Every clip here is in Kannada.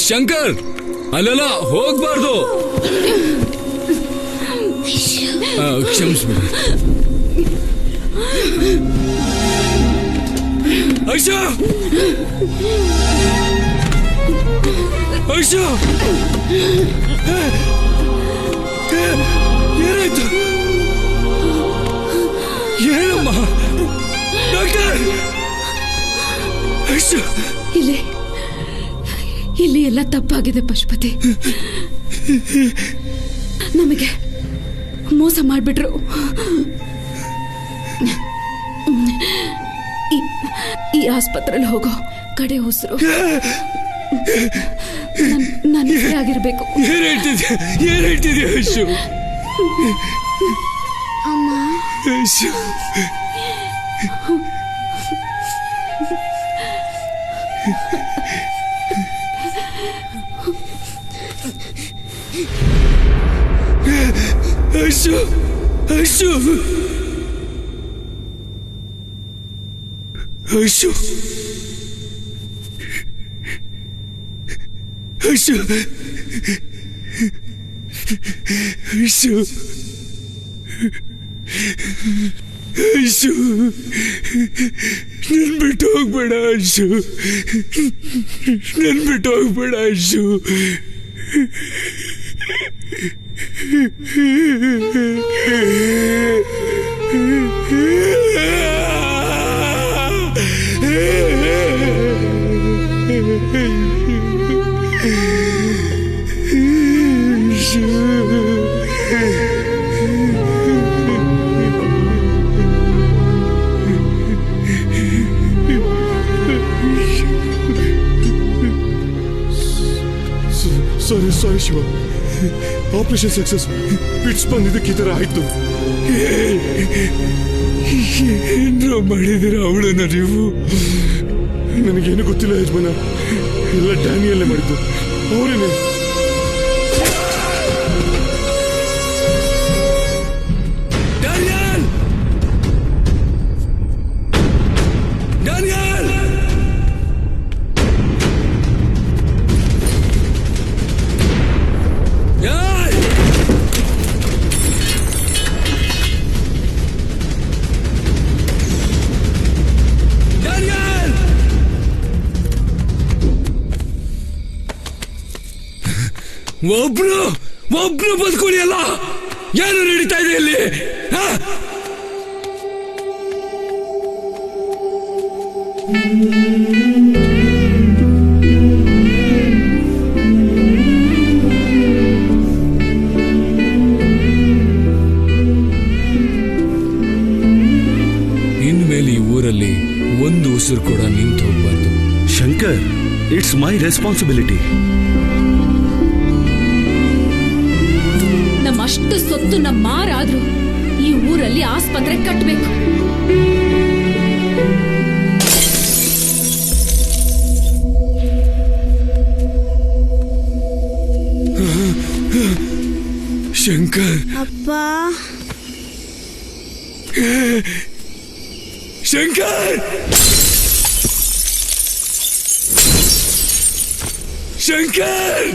ಶಂಕರ್, ಅಲ್ಲೆಲ್ಲ ಹೋಗ್ಬಾರ್ದು. ಕ್ಷಮಿಸ್ಬಿಡಿ. ಐಶಾ, ಐಶಾ, ಏನಾಯ್ತು? ಏನಮ್ಮ? ಡಾಕ್ಟರ್, ಐಶಾ. ಇಲ್ಲಿ ಎಲ್ಲ ತಪ್ಪಾಗಿದೆ ಪಶುಪತಿ. ನಮಗೆ ಮೋಸ ಮಾಡಿಬಿಟ್ರು. ಈ ಆಸ್ಪತ್ರೆಯಲ್ಲಿ ಹೋಗೋ ಕಡೆ ಉಸಿರು ನನ್ನ ಆಗಿರ್ಬೇಕು. ಏನ್ ಹೇಳ್ತಿದ್ಯಾ ಐಶು? ಅಮ್ಮ, ಐಶು, ಐಶು, ಐಶು, ಐಶು, ಐಶು, ಐಶು, ಐಶು, ನನ್ ಬಿಟ್ಟು ಹೋಗ್ಬೇಡ ಐಶು, ನನ್ ಬಿಟ್ಟು ಹೋಗ್ಬೇಡ ಐಶು. ಸಾರಿ ಶಿವ, ಆಪರೇಷನ್ ಸಕ್ಸಸ್. ಫಿಟ್ಸ್ ಬಂದಿದ್ದಕ್ಕೆ ಈ ತರ ಆಯ್ತು. ಏನೋ ಮಾಡಿದಿರ ಅವಳನ್ನ ನೀವು? ನನಗೇನು ಗೊತ್ತಿಲ್ಲ ಯಜಮಾನ, ಎಲ್ಲ ಡ್ಯಾನಿಯಲ್ಲೇ ಮಾಡಿದ್ದು. ಅವರೇನೆ. ಡ್ಯಾನಿಯಲ್, ಡ್ಯಾನಿಯಲ್, ಒಬ್ರು ಬದುಕೊಳ್ಳಿ ಅಲ್ಲ. ಏನು ನಡೀತಾ ಇದೆ ಇಲ್ಲಿ? ಇನ್ಮೇಲೆ ಈ ಊರಲ್ಲಿ ಒಂದು ಉಸಿರು ಕೂಡ ನಿಂತು ಹೋಗ್ಬಾರ್ದು. Shankar, it's my responsibility. ನಮ್ಮಷ್ಟು ಸೊತ್ತು ನಮ್ಮ ಮಾರಾದ್ರೂ ಈ ಊರಲ್ಲಿ ಆಸ್ಪತ್ರೆ ಕಟ್ಟಬೇಕು. ಶಂಕರ್, ಅಪ್ಪ, ಶಂಕರ್, ಶಂಕರ್,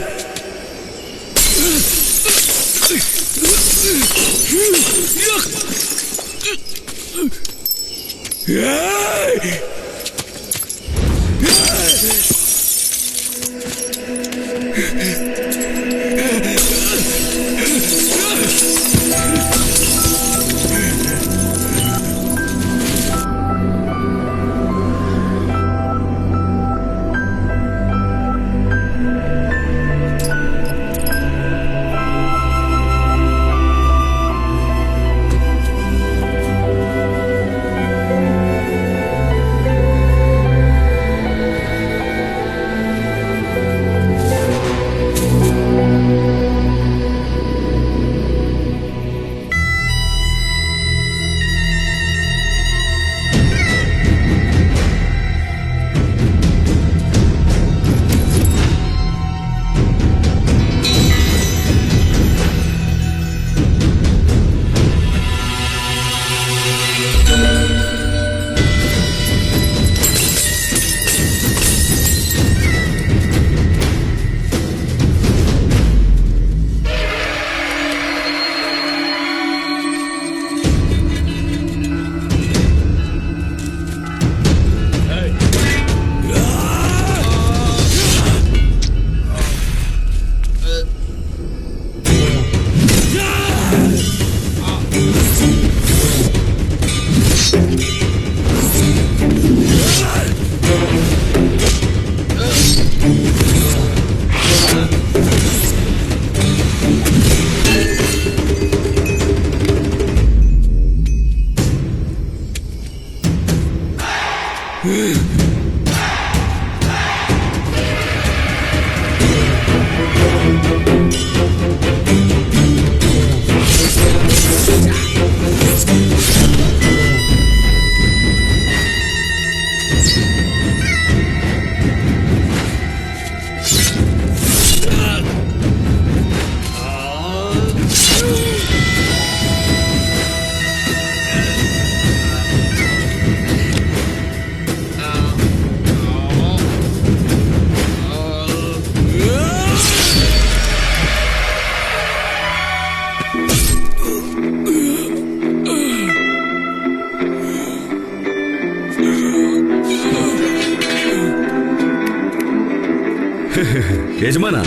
ಯಜಮಾನ,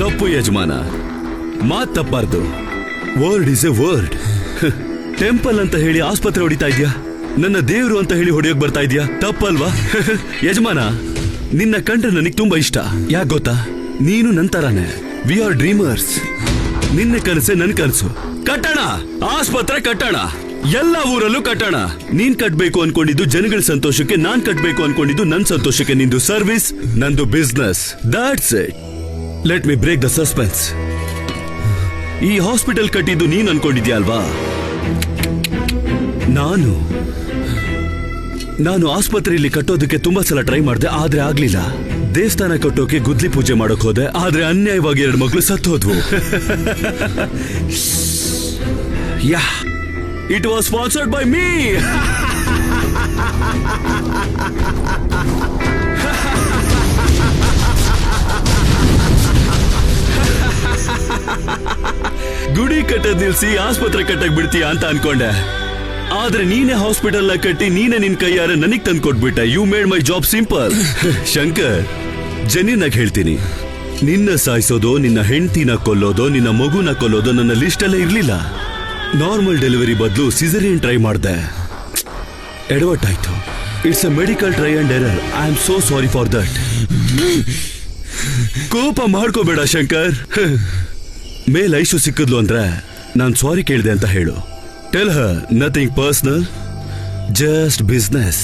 ತಪ್ಪು ಯಜಮಾನ, ಮಾತ್ ತಪ್ಪಾರ್ದು. Word is a word. Temple ಅಂತ ಹೇಳಿ ಆಸ್ಪತ್ರೆ ಹೊಡಿತಾ ಇದ್ಯಾ, ನನ್ನ ದೇವ್ರು ಅಂತ ಹೇಳಿ ಹೊಡೆಯೋಕ್ ಬರ್ತಾ ಇದ್ಯಾ, ತಪ್ಪಲ್ವಾ? ಯಜಮಾನ, ನಿನ್ನ ಕಂಡ್ರೆ ನನಗೆ ತುಂಬಾ ಇಷ್ಟ. ಯಾಕೆ ಗೊತ್ತಾ, ನೀನು ನಂತರನೇ. We are dreamers. ನಿನ್ನ ಕನಸೆ ನನ್ ಕನಸು. ಕಟ್ಟಣ, ಆಸ್ಪತ್ರೆ ಕಟ್ಟಣ, ಎಲ್ಲ ಊರಲ್ಲೂ ಕಟ್ಟಣ. ನೀನ್ ಕಟ್ಬೇಕು ಅನ್ಕೊಂಡಿದ್ದು ಜನಗಳ ಸಂತೋಷಕ್ಕೆ, ನಾನ್ ಕಟ್ಬೇಕು ಅನ್ಕೊಂಡಿದ್ದು ನನ್ ಸಂತೋಷಕ್ಕೆ. ನಿಂದು ಸರ್ವಿಸ್, ನಂದು business. That's it. Let me break the suspense. ಈ ಹಾಸ್ಪಿಟಲ್ ಕಟ್ಟಿದ್ದು ನೀನ್ ಅನ್ಕೊಂಡಿದ್ಯಾ ಅಲ್ವಾ? ನಾನು ಆಸ್ಪತ್ರೆಯಲ್ಲಿ ಕಟ್ಟೋದಕ್ಕೆ ತುಂಬಾ ಸಲ ಟ್ರೈ ಮಾಡಿದೆ, ಆದ್ರೆ ಆಗ್ಲಿಲ್ಲ. ದೇವಸ್ಥಾನ ಕಟ್ಟೋಕೆ ಗುದ್ಲಿ ಪೂಜೆ ಮಾಡೋಕ್ ಹೋದೆ, ಆದ್ರೆ ಅನ್ಯಾಯವಾಗಿ 2 ಮಕ್ಳು ಸತ್ತು ಹೋದ್ವು. Yeah, it was sponsored by me. ಗುಡಿ ಕಟ್ಟದ್ ನಿಲ್ಸಿ ಆಸ್ಪತ್ರೆ ಕಟ್ಟಕ್ ಬಿಡ್ತೀಯಾ ಅಂತ ಅನ್ಕೊಂಡೆ, ಆದ್ರೆ ನೀನೇ ಹಾಸ್ಪಿಟಲ್ ನ ಕಟ್ಟಿ ನೀನೇ ನಿನ್ ಕೈಯಾರೆ ನನಗ್ ತಂದ್ಕೊಟ್ಬಿಟ್ಟ. You made my job simple. Shankar, ಜೆನ್ಯೂನಾಗಿ ಹೇಳ್ತೀನಿ, ನಿನ್ನ ಸಾಯಿಸೋದೋ, ನಿನ್ನ ಹೆಂಡತಿನ ಕೊಲ್ಲೋದೋ, ನಿನ್ನ ಮಗುನ ಕೊಲ್ಲೋದೋ ನನ್ನ ಲಿಸ್ಟ್ ಅಲ್ಲೇ ಇರ್ಲಿಲ್ಲ. ನಾರ್ಮಲ್ ಡೆಲಿವರಿ ಬದಲು ಸಿಸರಿಯನ್ ಟ್ರೈ ಮಾಡ್ದೆ, ಎಡವಟ್ಟಾಯ್ತು. It's a medical try and error. I am so sorry for that. ಕೋಪ ಮಾಡ್ಕೋಬೇಡ ಶಂಕರ್. ಮೇಲ್ ಐಶು ಸಿಕ್ಕಿದ್ಲು ಅಂದ್ರೆ ನಾನ್ ಸಾರಿ ಕೇಳಿದೆ ಅಂತ ಹೇಳು. ಟೆಲ್ ಹರ್ ನಥಿಂಗ್ ಪರ್ಸನಲ್, ಜಸ್ಟ್ ಬಿಸ್ನೆಸ್.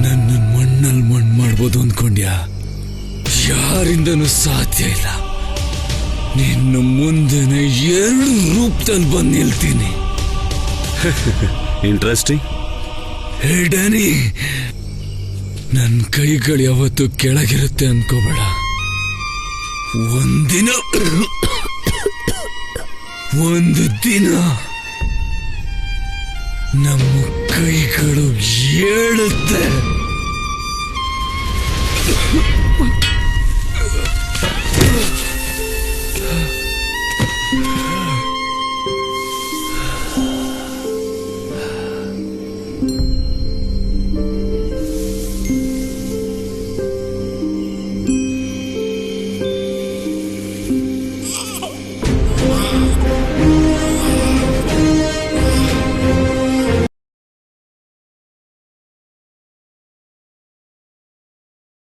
ನನ್ನ ಮಣ್ಣಲ್ಲಿ ಮಣ್ಣು ಮಾಡ್ಬೋದು ಅಂದ್ಕೊಂಡ್ಯಾ? ಯಾರಿಂದನೂ ಸಾಧ್ಯ ಇಲ್ಲ. ನಿನ್ನ ಮುಂದೆನೆ 2 ರೂಪದಲ್ಲಿ ಬಂದು ನಿಲ್ತೀನಿ. ಇಂಟ್ರೆಸ್ಟಿಂಗ್. ಹೇ ಡ್ಯಾನಿ, ನನ್ನ ಕೈಗಳು ಯಾವತ್ತೂ ಕೆಳಗಿರುತ್ತೆ ಅನ್ಕೋಬೇಡ. ಒಂದು ದಿನ ನಮ್ಮ ಕೈಗಳು ಏಳುತ್ತೆ.